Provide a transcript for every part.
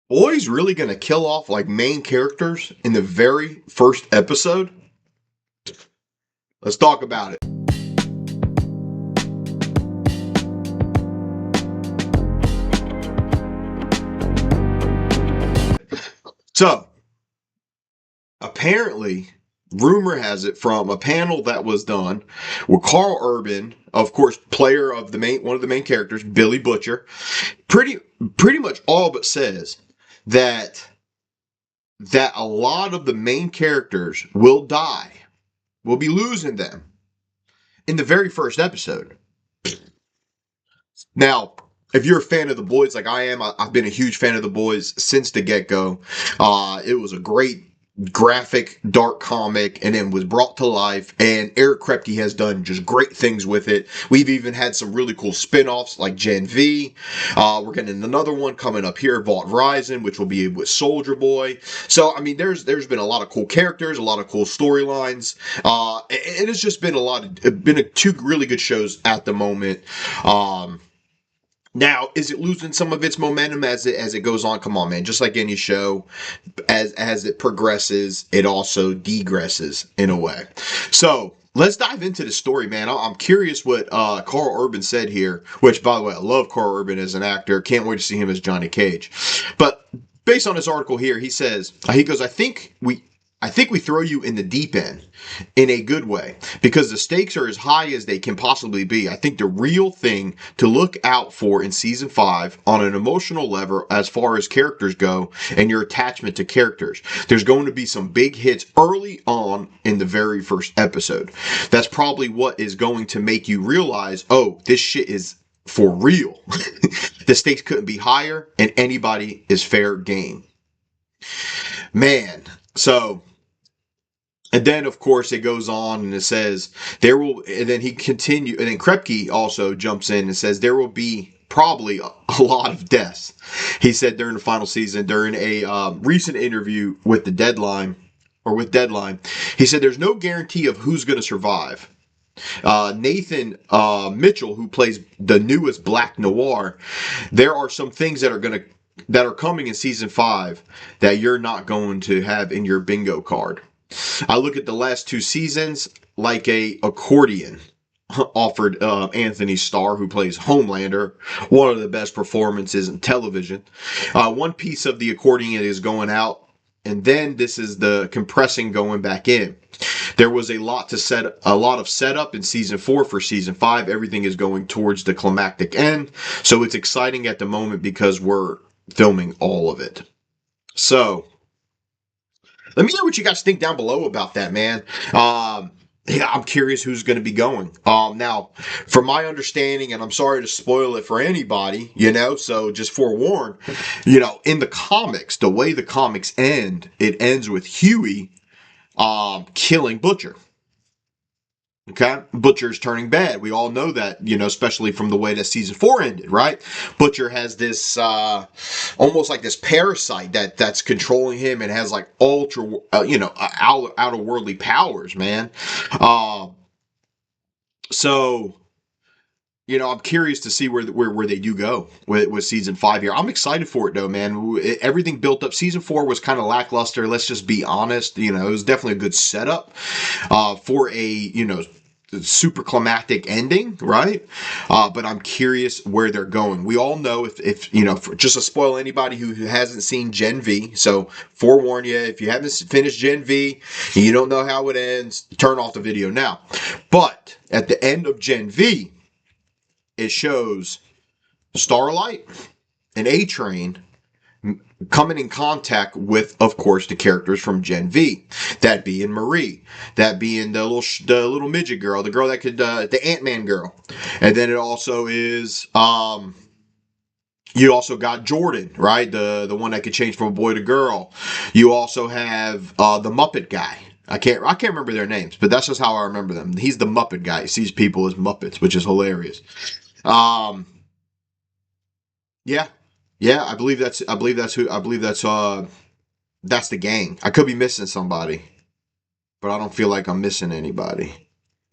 Boy's really gonna kill off like main characters in the very first episode? Let's talk about it. So, apparently, rumor has it from a panel that was done with Carl Urban, of course, player of one of the main characters, Billy Butcher, pretty much all but says that a lot of the main characters will die. We'll be losing them in the very first episode. Now, if you're a fan of The Boys like I am, I've been a huge fan of The Boys since the get-go. It was a great graphic, dark comic, and then was brought to life, and Eric Kripke has done just great things with it. We've even had some really cool spin-offs like Gen V. We're getting another one coming up here, Vault Rising, which will be with Soldier Boy. So, I mean, there's been a lot of cool characters, a lot of cool storylines. It has just been two really good shows at the moment. Now, is it losing some of its momentum as it goes on? Come on, man. Just like any show, as it progresses, it also degresses in a way. So, let's dive into the story, man. I'm curious what Carl Urban said here, which, by the way, I love Carl Urban as an actor. Can't wait to see him as Johnny Cage. But based on this article here, he goes, I think we throw you in the deep end in a good way because the stakes are as high as they can possibly be. I think the real thing to look out for in season 5 on an emotional level as far as characters go and your attachment to characters. There's going to be some big hits early on in the very first episode. That's probably what is going to make you realize, oh, this shit is for real. The stakes couldn't be higher and anybody is fair game. Man, so... And then, of course, it goes on and it says, and then Kripke also jumps in and says, there will be probably a lot of deaths. He said during the final season, during a recent interview with Deadline, he said there's no guarantee of who's going to survive. Nathan Mitchell, who plays the newest Black Noir, there are some things that are coming in season 5 that you're not going to have in your bingo card. I look at the last 2 seasons like a accordion offered Anthony Starr, who plays Homelander, one of the best performances in television. One piece of the accordion is going out, and then this is the compressing going back in. There was a lot of setup in season 4 for season 5. Everything is going towards the climactic end, so it's exciting at the moment because we're filming all of it. So... let me know what you guys think down below about that, man. Yeah, I'm curious who's going to be going. Now, from my understanding, and I'm sorry to spoil it for anybody, so just forewarn, in the comics, the way the comics end, it ends with Huey killing Butcher. Okay, Butcher's turning bad. We all know that, especially from the way that season 4 ended, right? Butcher has this almost like this parasite that's controlling him and has like ultra, outer-worldly powers, man. So, I'm curious to see where they do go with season 5 here. I'm excited for it though, man. Everything built up. Season 4 was kind of lackluster. Let's just be honest. It was definitely a good setup for a super climactic ending, right? But I'm curious where they're going. We all know if just to spoil anybody who hasn't seen Gen V. So forewarn you, if you haven't finished Gen V and you don't know how it ends, turn off the video now. But at the end of Gen V, it shows Starlight and A-Train coming in contact with, of course, the characters from Gen V. That being Marie, that being the little midget girl, the girl that could, the Ant-Man girl. And then it also is, you also got Jordan, right? The one that could change from a boy to girl. You also have the Muppet guy. I can't remember their names, but that's just how I remember them. He's the Muppet guy. He sees people as Muppets, which is hilarious. Yeah, I believe that's the gang. I could be missing somebody, but I don't feel like I'm missing anybody.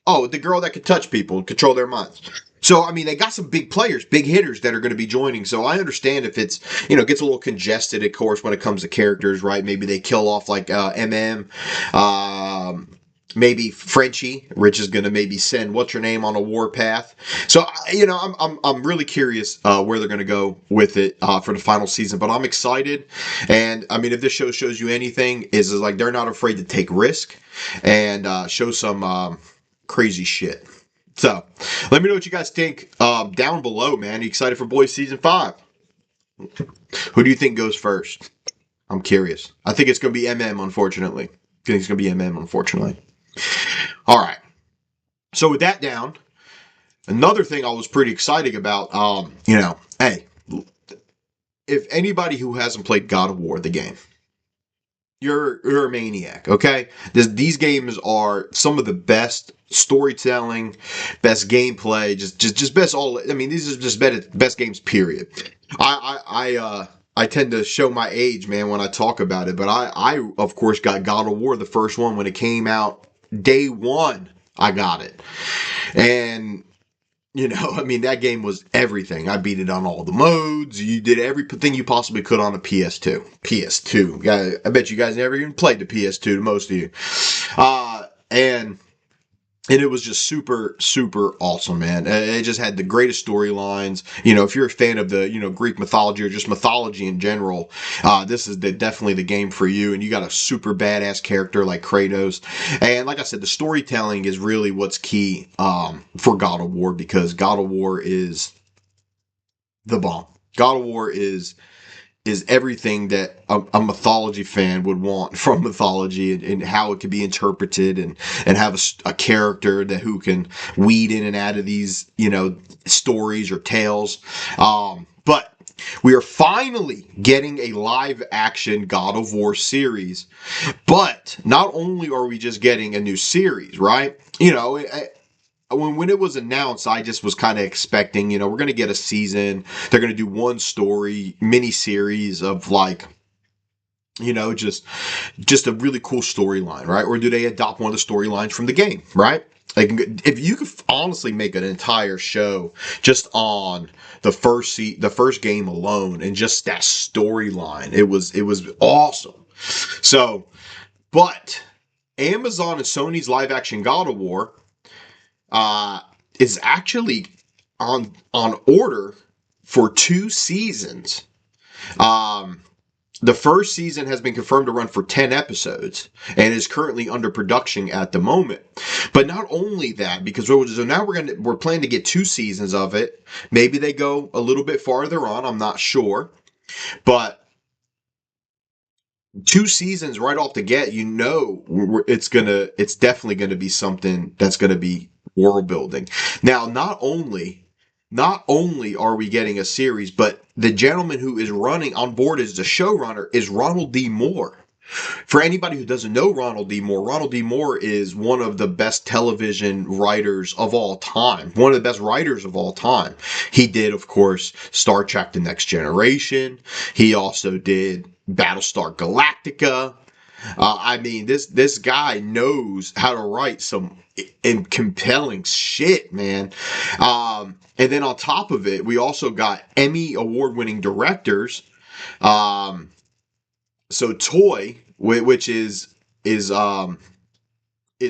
Oh, the girl that could touch people and control their minds. So, I mean, they got some big players, big hitters that are going to be joining. So I understand if it's, gets a little congested, of course, when it comes to characters, right? Maybe they kill off like MM, maybe Frenchie, Rich is going to maybe send what's her name on a warpath. So, I'm really curious where they're going to go with it for the final season. But I'm excited. And, I mean, if this show shows you anything, is like they're not afraid to take risk and show some crazy shit. So, let me know what you guys think down below, man. Are you excited for Boys Season 5? Who do you think goes first? I'm curious. I think it's going to be MM, unfortunately. I think it's going to be MM, unfortunately. All right. So, with that down, another thing I was pretty excited about, hey, if anybody who hasn't played God of War, the game, you're a maniac, okay? These games are some of the best storytelling, best gameplay, just best all. I mean, these are just best games. Period. I tend to show my age, man, when I talk about it, but I of course got God of War, the first one, when it came out day one. I got it, and I mean, that game was everything. I beat it on all the modes. You did everything you possibly could on a PS2. PS2. I bet you guys never even played the PS2, most of you. And it was just super, super awesome, man. It just had the greatest storylines. If you're a fan of the, Greek mythology or just mythology in general, this is definitely the game for you. And you got a super badass character like Kratos. And like I said, the storytelling is really what's key for God of War, because God of War is the bomb. God of War is everything that a mythology fan would want from mythology, and how it can be interpreted, and have a character who can weed in and out of these, stories or tales. But we are finally getting a live action God of War series. But not only are we just getting a new series, right? When it was announced, I just was kind of expecting, we're going to get a season. They're going to do one story, mini series of like, just a really cool storyline, right? Or do they adopt one of the storylines from the game, right? Like, if you could honestly make an entire show just on the first game alone, and just that storyline, it was awesome. So, but Amazon and Sony's live action God of War is actually on order for 2 seasons. The first season has been confirmed to run for 10 episodes and is currently under production at the moment. But not only that, because now we're planning to get 2 seasons of it. Maybe they go a little bit farther on, I'm not sure. But 2 seasons right off the get, it's definitely gonna be something that's gonna be world building. Now, not only are we getting a series, but the gentleman who is running on board as the showrunner is Ronald D. Moore. For anybody who doesn't know Ronald D. Moore is one of the best television writers of all time. One of the best writers of all time. He did, of course, Star Trek: The Next Generation. He also did Battlestar Galactica. I mean, this guy knows how to write some compelling shit, man. And then on top of it, we also got Emmy award-winning directors. So Toy, which is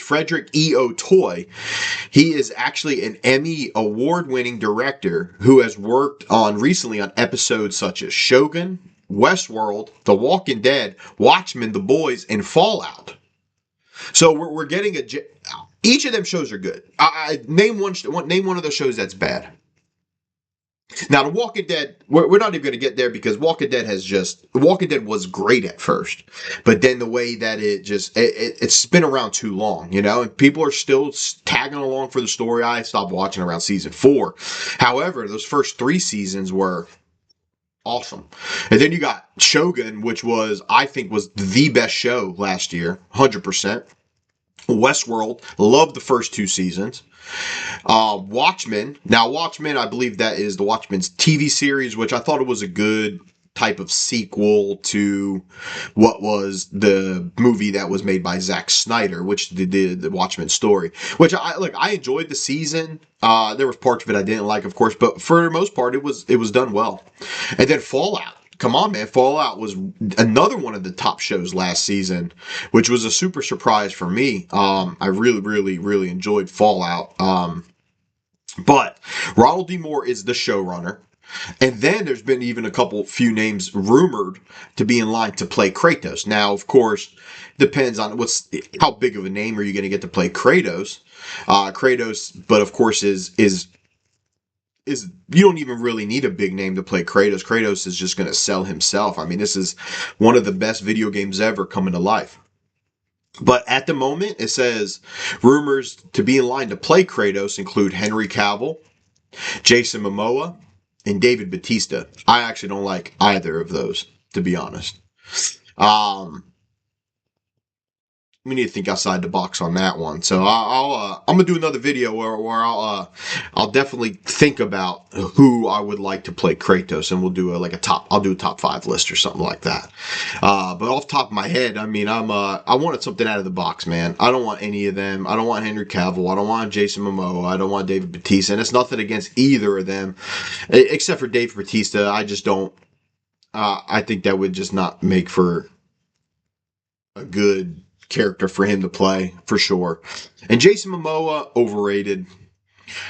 Frederick E.O. Toy. He is actually an Emmy award-winning director who has worked recently on episodes such as Shogun, Westworld, The Walking Dead, Watchmen, The Boys, and Fallout. So we're getting each of them shows are good. Name one of those shows that's bad. Now, The Walking Dead, we're not even going to get there, because Walking Dead was great at first, but then the way that it's been around too long, and people are still tagging along for the story. I stopped watching around season 4. However, those first 3 seasons were awesome. And then you got Shogun, which I think was the best show last year, 100%. Westworld, loved the first 2 seasons. Watchmen. Now, Watchmen, I believe that is the Watchmen's TV series, which I thought it was a good type of sequel to what was the movie that was made by Zack Snyder, which did the Watchmen story. Which I enjoyed the season. There was parts of it I didn't like, of course, but for the most part, it was done well. And then Fallout. Come on, man. Fallout was another one of the top shows last season, which was a super surprise for me. I really, really, really enjoyed Fallout. But Ronald D. Moore is the showrunner. And then there's been even a few names rumored to be in line to play Kratos. Now, of course, depends on how big of a name are you going to get to play Kratos. Kratos, but of course, is you don't even really need a big name to play Kratos. Kratos is just going to sell himself. I mean, this is one of the best video games ever coming to life. But at the moment, it says rumors to be in line to play Kratos include Henry Cavill, Jason Momoa, and David Bautista. I actually don't like either of those, to be honest. We need to think outside the box on that one. So I'm gonna do another video where I'll definitely think about who I would like to play Kratos, and we'll do I'll do a top 5 list or something like that. But off the top of my head, I mean, I wanted something out of the box, man. I don't want any of them. I don't want Henry Cavill. I don't want Jason Momoa. I don't want David Bautista. And it's nothing against either of them, except for Dave Bautista. I just don't. I think that would just not make for a good character for him to play, for sure. And Jason Momoa, overrated.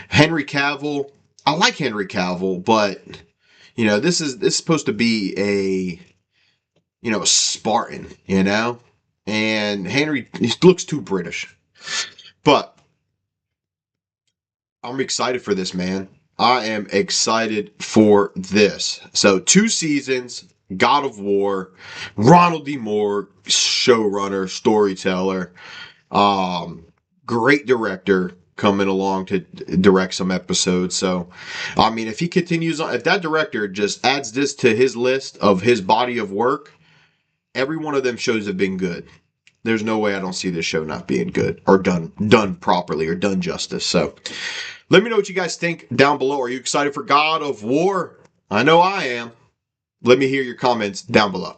Henry Cavill, I like Henry Cavill, but this is supposed to be a Spartan, and Henry, he looks too British. But I'm excited for this, man. I am excited for this. So 2 seasons, God of War, Ronald D. Moore, showrunner, storyteller, great director coming along to direct some episodes. So, I mean, if he continues on, if that director just adds this to his list of his body of work, every one of them shows have been good. There's no way I don't see this show not being good or done properly or done justice. So, let me know what you guys think down below. Are you excited for God of War? I know I am. Let me hear your comments down below.